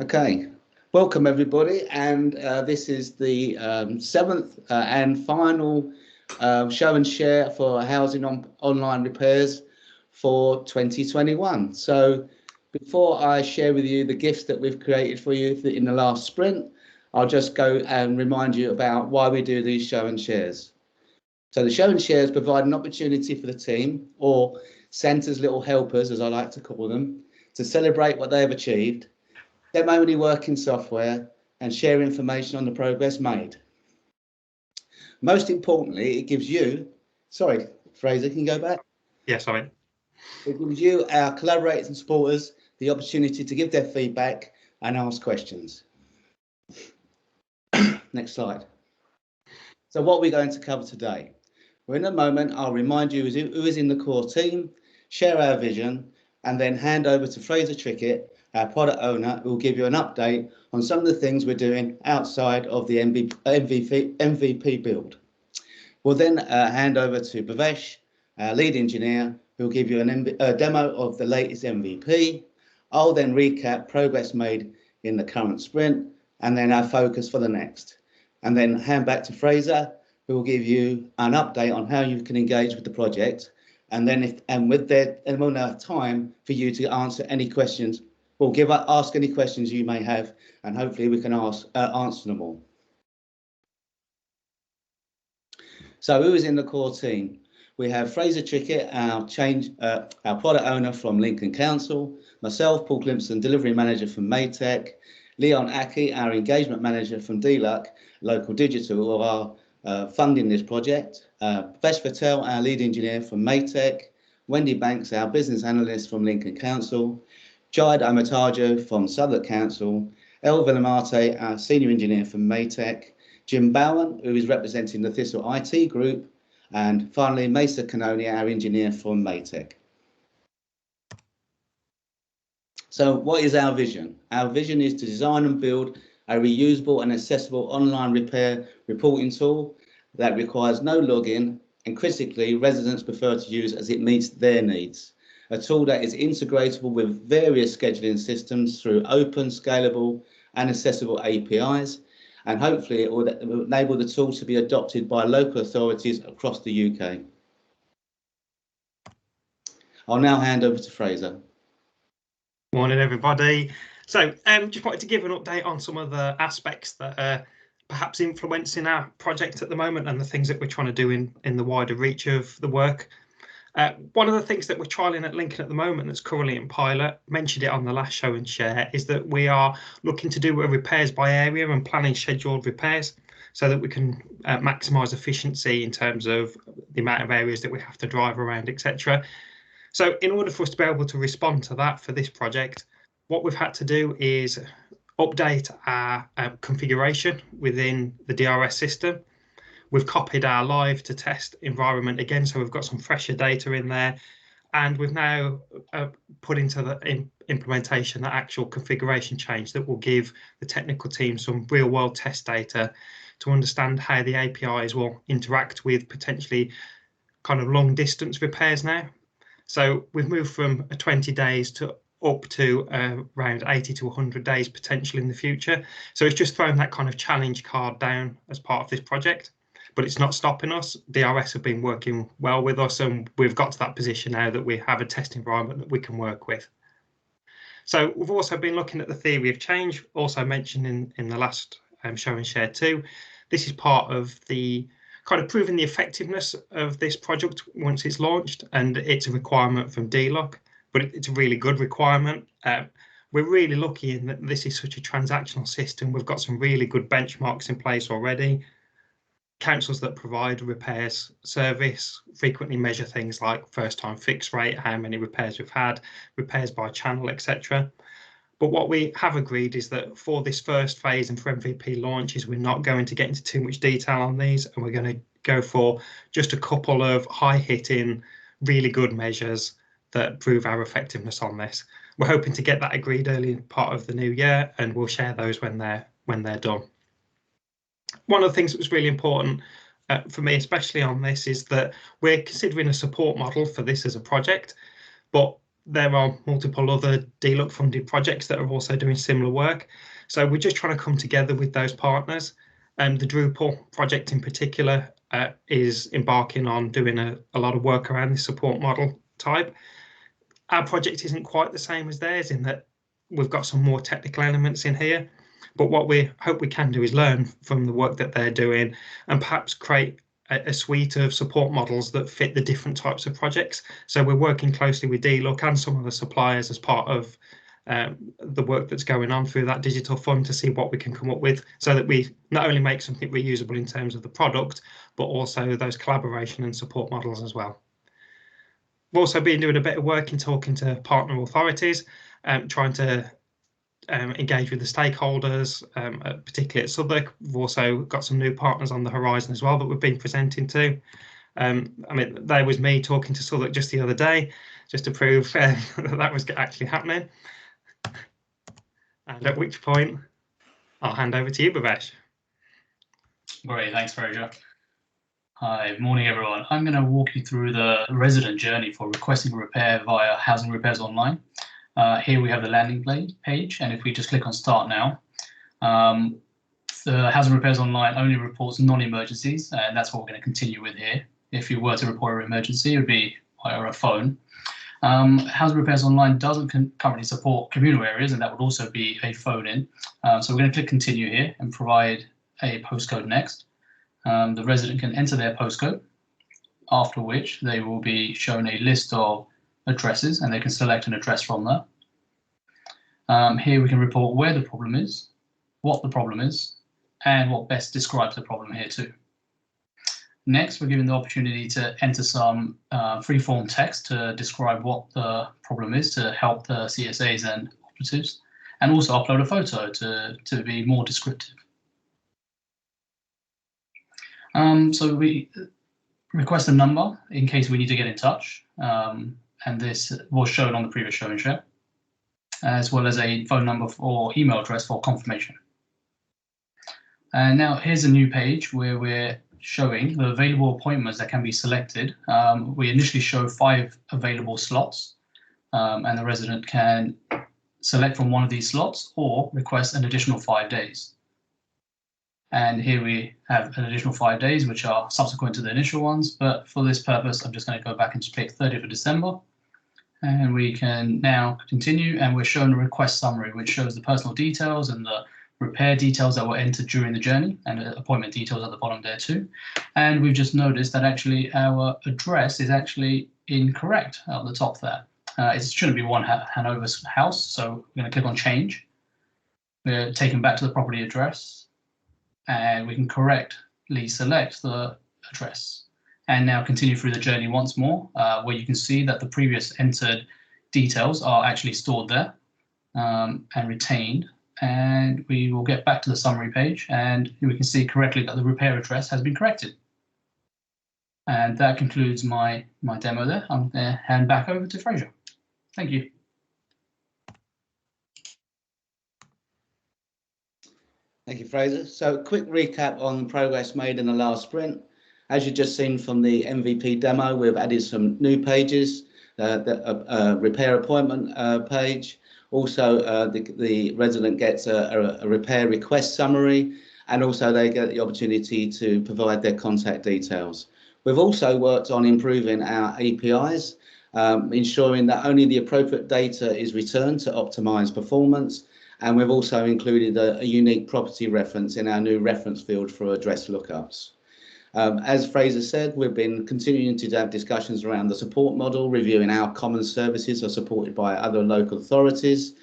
Okay, welcome everybody, and this is the seventh and final show and share for housing online repairs for 2021. So before I share with you the gifts that we've created for you in the last sprint, I'll just go and remind you about why we do these show and shares. So the show and shares provide an opportunity for the team, or Santa's little helpers as I like to call them, to celebrate what they have achieved, demo any working software, and share information on the progress made. Most importantly, it gives you, sorry, Fraser, can you go back? Yes, sorry. It gives you, our collaborators and supporters, the opportunity to give their feedback and ask questions. Next slide. So what we're going to cover today. Well, in a moment, I'll remind you who is in the core team, share our vision, and then hand over to Fraser Trickett, our product owner, who will give you an update on some of the things we're doing outside of the MVP build. We'll then hand over to Bhavesh, our lead engineer, who will give you a demo of the latest MVP. I'll then recap progress made in the current sprint, and then our focus for the next. And then hand back to Fraser, who will give you an update on how you can engage with the project. And then we'll have time for you to answer any questions. Ask any questions you may have, and hopefully we can answer them all. So who is in the core team? We have Fraser Trickett, our product owner from Lincoln Council, myself, Paul Glimpson, delivery manager from Maytech, Leon Aki, our engagement manager from DLUC, Local Digital, who are funding this project, Bhavesh Patel, our lead engineer from Maytech, Wendy Banks, our business analyst from Lincoln Council, Jide Amatajo from Southwark Council, El Villamarte, our senior engineer from Maytech, Jim Bowen, who is representing the Thistle IT group, and finally Mesa Canoni, our engineer from Maytech. So what is our vision? Our vision is to design and build a reusable and accessible online repair reporting tool that requires no login, and critically residents prefer to use as it meets their needs. A tool that is integratable with various scheduling systems through open, scalable and accessible APIs, and hopefully it will enable the tool to be adopted by local authorities across the UK. I'll now hand over to Fraser. Morning, everybody. So just wanted to give an update on some of the aspects that are perhaps influencing our project at the moment and the things that we're trying to do in the wider reach of the work. One of the things that we're trialling at Lincoln at the moment that's currently in pilot, mentioned it on the last show and share, is that we are looking to do repairs by area and planning scheduled repairs so that we can maximise efficiency in terms of the amount of areas that we have to drive around, etc. So in order for us to be able to respond to that for this project, what we've had to do is update our configuration within the DRS system. We've copied our live to test environment again, so we've got some fresher data in there, and we've now put into the implementation the actual configuration change that will give the technical team some real world test data to understand how the APIs will interact with potentially kind of long distance repairs now. So we've moved from 20 days to up to around 80 to 100 days potential in the future. So it's just thrown that kind of challenge card down as part of this project. But it's not stopping us. DRS have been working well with us, and we've got to that position now that we have a test environment that we can work with. So we've also been looking at the theory of change, also mentioned in the last show and share too. This is part of the kind of proving the effectiveness of this project once it's launched, and it's a requirement from DLUC, but it's a really good requirement. We're really lucky in that this is such a transactional system. We've got some really good benchmarks in place already. Councils that provide repairs service frequently measure things like first time fix rate, how many repairs we've had, repairs by channel, etc. But what we have agreed is that for this first phase and for MVP launches, we're not going to get into too much detail on these, and we're going to go for just a couple of high hitting, really good measures that prove our effectiveness on this. We're hoping to get that agreed early part of the new year, and we'll share those when they're done. One of the things that was really important for me, especially on this, is that we're considering a support model for this as a project, but there are multiple other DLUC funded projects that are also doing similar work. So we're just trying to come together with those partners. The Drupal project in particular is embarking on doing a lot of work around the support model type. Our project isn't quite the same as theirs in that we've got some more technical elements in here. But what we hope we can do is learn from the work that they're doing and perhaps create a suite of support models that fit the different types of projects. So we're working closely with DLUC and some of the suppliers as part of the work that's going on through that digital fund to see what we can come up with so that we not only make something reusable in terms of the product, but also those collaboration and support models as well. We've also been doing a bit of work in talking to partner authorities, trying to engage with the stakeholders, particularly at Southwark. We've also got some new partners on the horizon as well that we've been presenting to. I mean, there was me talking to Southwark just the other day, just to prove that was actually happening. And at which point, I'll hand over to you, Bhavesh. Great, thanks, Fraser. Hi, morning, everyone. I'm going to walk you through the resident journey for requesting a repair via Housing Repairs Online. Here we have the landing page, and if we just click on Start Now, the Housing Repairs Online only reports non-emergencies, and that's what we're going to continue with here. If you were to report an emergency, it would be via a phone. Housing Repairs Online doesn't currently support communal areas, and that would also be a phone-in. So we're going to click Continue here and provide a postcode next. The resident can enter their postcode, after which they will be shown a list of addresses and they can select an address from there. Here we can report where the problem is, what the problem is, and what best describes the problem here too. Next, we're given the opportunity to enter some free-form text to describe what the problem is to help the CSAs and operatives, and also upload a photo to be more descriptive. So we request a number in case we need to get in touch, and this was shown on the previous show and share, as well as a phone number or email address for confirmation. And now here's a new page where we're showing the available appointments that can be selected. We initially show 5 available slots, and the resident can select from one of these slots or request an additional 5 days. And here we have an additional 5 days, which are subsequent to the initial ones. But for this purpose, I'm just going to go back and just pick 30th of December. And we can now continue, and we're shown a request summary, which shows the personal details and the repair details that were entered during the journey, and appointment details at the bottom there too. And we've just noticed that actually our address is actually incorrect at the top there. It shouldn't be 1 Hanover House, so we're going to click on Change. We're taken back to the property address, and we can correctly select the address. And now continue through the journey once more, where you can see that the previous entered details are actually stored there and retained. And we will get back to the summary page, and we can see correctly that the repair address has been corrected. And that concludes my demo there. I'm going to hand back over to Fraser. Thank you. Thank you, Fraser. So a quick recap on progress made in the last sprint. As you've just seen from the MVP demo, we've added some new pages, the repair appointment page. Also, the resident gets a repair request summary, and also they get the opportunity to provide their contact details. We've also worked on improving our APIs, ensuring that only the appropriate data is returned to optimize performance. And we've also included a unique property reference in our new reference field for address lookups. As Fraser said, we've been continuing to have discussions around the support model, reviewing how common services are supported by other local authorities.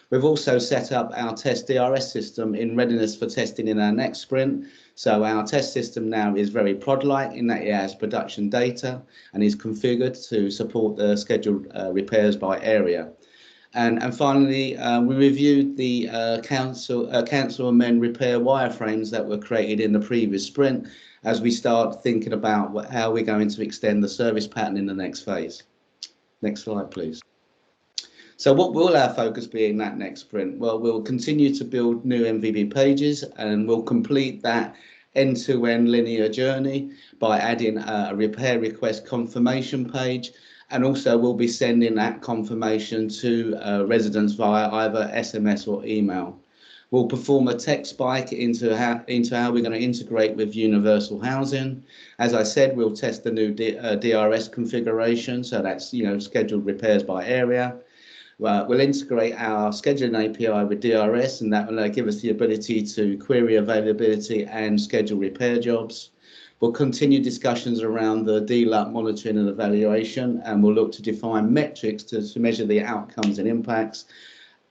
We've also set up our test DRS system in readiness for testing in our next sprint. So our test system now is very prod-like in that it has production data and is configured to support the scheduled repairs by area. And finally, we reviewed the council amend repair wireframes that were created in the previous sprint as we start thinking about how we're going to extend the service pattern in the next phase. Next slide, please. So what will our focus be in that next sprint? Well, we'll continue to build new MVP pages, and we'll complete that end-to-end linear journey by adding a repair request confirmation page And also we'll be sending that confirmation to residents via either SMS or email. We'll perform a tech spike into how we're going to integrate with universal housing. As I said, we'll test the new DRS configuration, so that's scheduled repairs by area. We'll integrate our scheduling API with DRS, and that will give us the ability to query availability and schedule repair jobs. We'll continue discussions around the DLUT monitoring and evaluation, and we'll look to define metrics to measure the outcomes and impacts.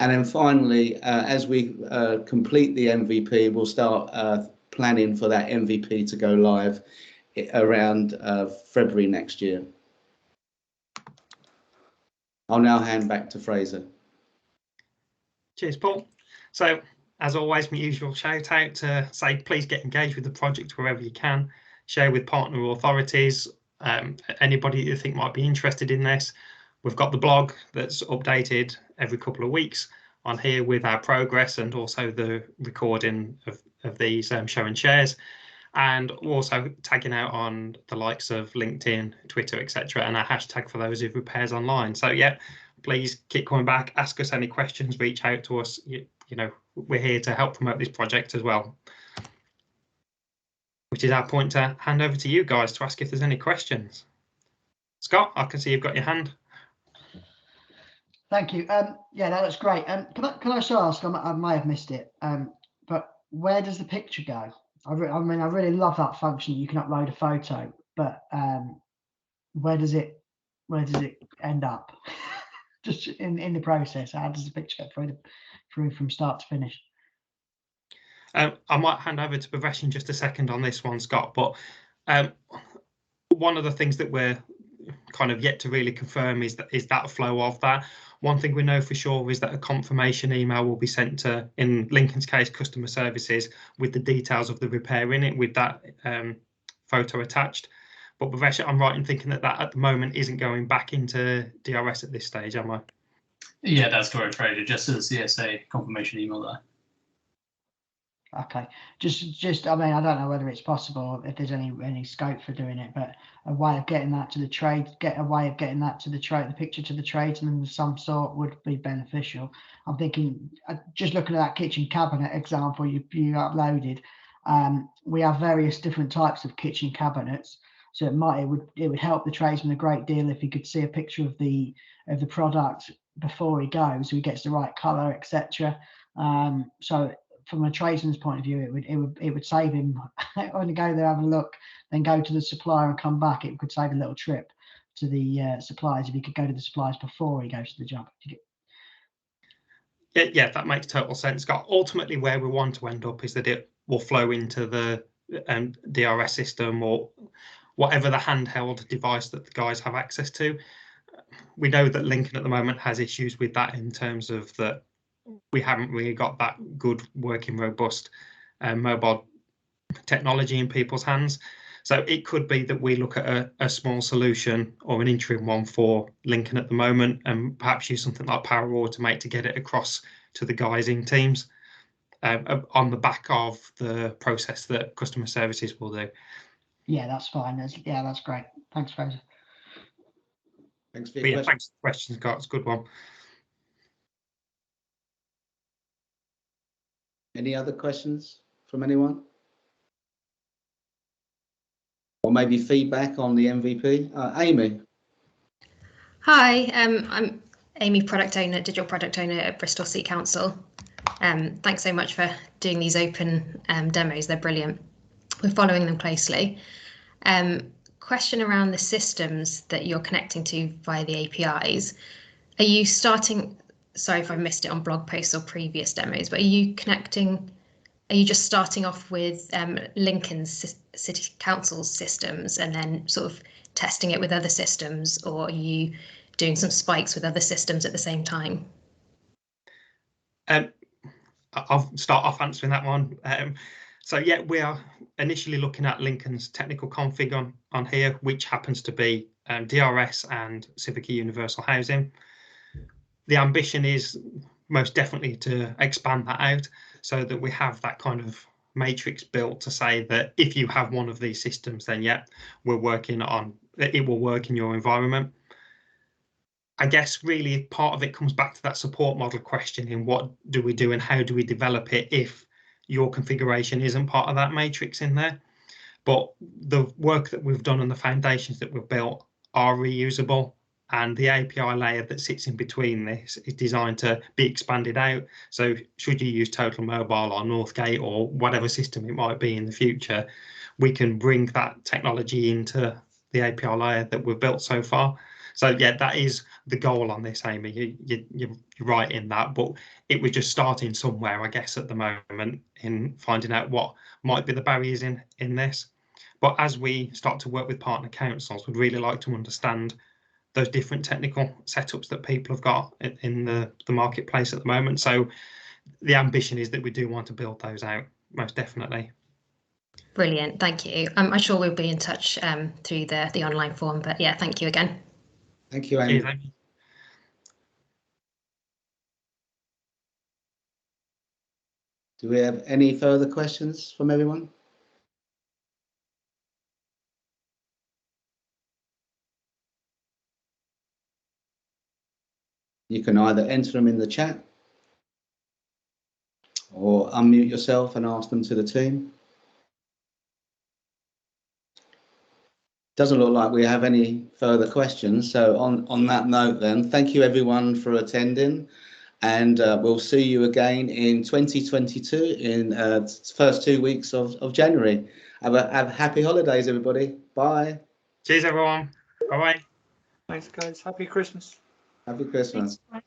And then finally, as we complete the MVP, we'll start planning for that MVP to go live around February next year. I'll now hand back to Fraser. Cheers, Paul. So, as always, my usual shout out to say, please get engaged with the project wherever you can. Share with partner authorities, anybody you think might be interested in this. We've got the blog that's updated every couple of weeks on here with our progress and also the recording of these show and shares, and also tagging out on the likes of LinkedIn, Twitter, etc., and our hashtag for those who repairs online. So yeah, please keep coming back, ask us any questions, reach out to us. You know, we're here to help promote this project as well. Which is our point to hand over to you guys to ask if there's any questions. Scott, I can see you've got your hand. Thank you. Yeah, no, that's great. Can I just ask? I may have missed it, but where does the picture go? I mean, I really love that function. You can upload a photo, but where does it end up? Just in the process, how does the picture go through from start to finish? I might hand over to Bhavesh in just a second on this one, Scott, but one of the things that we're kind of yet to really confirm is that flow of that. One thing we know for sure is that a confirmation email will be sent to, in Lincoln's case, customer services with the details of the repair in it, with that photo attached. But Bhavesh, I'm right in thinking that at the moment isn't going back into DRS at this stage, am I? Yeah, that's correct, Fraser. Just as a CSA confirmation email there. Okay, just I mean, I don't know whether it's possible, if there's any scope for doing it, but a way of getting that to the trade, the picture to the tradesman of some sort would be beneficial. I'm thinking, just looking at that kitchen cabinet example you uploaded, we have various different types of kitchen cabinets, so it would help the tradesman a great deal if he could see a picture of the product before he goes, so he gets the right color, etc. So from a tradesman's point of view, it would save him when to go there, have a look, then go to the supplier and come back. It could save a little trip to the suppliers if he could go to the suppliers before he goes to the job. Yeah, that makes total sense, Scott. Ultimately, where we want to end up is that it will flow into the DRS system or whatever the handheld device that the guys have access to. We know that Lincoln at the moment has issues with that in terms of that we haven't really got that good working robust mobile technology in people's hands. So it could be that we look at a small solution or an interim one for Lincoln at the moment, and perhaps use something like Power Automate to get it across to the guys in Teams on the back of the process that customer services will do. Yeah, that's fine. That's great. Thanks, Fraser. Thanks for your question. Thanks for the question, Scott. It's a good one. Any other questions from anyone? Or maybe feedback on the MVP? Amy. Hi, I'm Amy, digital product owner at Bristol City Council. Thanks so much for doing these open demos. They're brilliant. We're following them closely. Question around the systems that you're connecting to via the APIs. Are you starting, sorry if I missed it on blog posts or previous demos, but are you just starting off with Lincoln's City Council's systems and then sort of testing it with other systems, or are you doing some spikes with other systems at the same time? I'll start off answering that one. So yeah, we are initially looking at Lincoln's technical config on here, which happens to be DRS and Civica Universal Housing. The ambition is most definitely to expand that out so that we have that kind of matrix built to say that if you have one of these systems, then yeah, we're working on it will work in your environment. I guess really part of it comes back to that support model question in what do we do and how do we develop it if your configuration isn't part of that matrix in there. But the work that we've done and the foundations that we've built are reusable, and the API layer that sits in between this is designed to be expanded out. So should you use Total Mobile or Northgate or whatever system it might be in the future, we can bring that technology into the API layer that we've built so far. So yeah, that is the goal on this, Amy. You're right in that, but it was just starting somewhere, I guess, at the moment in finding out what might be the barriers in this. But as we start to work with partner councils, we'd really like to understand those different technical setups that people have got in the marketplace at the moment. So the ambition is that we do want to build those out, most definitely. Brilliant, thank you. I'm sure we'll be in touch through the online form, but yeah, thank you again. Thank you, Amy. Cheers, Amy. Do we have any further questions from everyone? You can either enter them in the chat or unmute yourself and ask them to the team. Doesn't look like we have any further questions. So on that note then, thank you everyone for attending, and we'll see you again in 2022 in first 2 weeks of January. Have happy holidays, everybody. Bye. Cheers, everyone. Bye-bye. Thanks, guys. Happy Christmas. Happy Christmas. Thanks.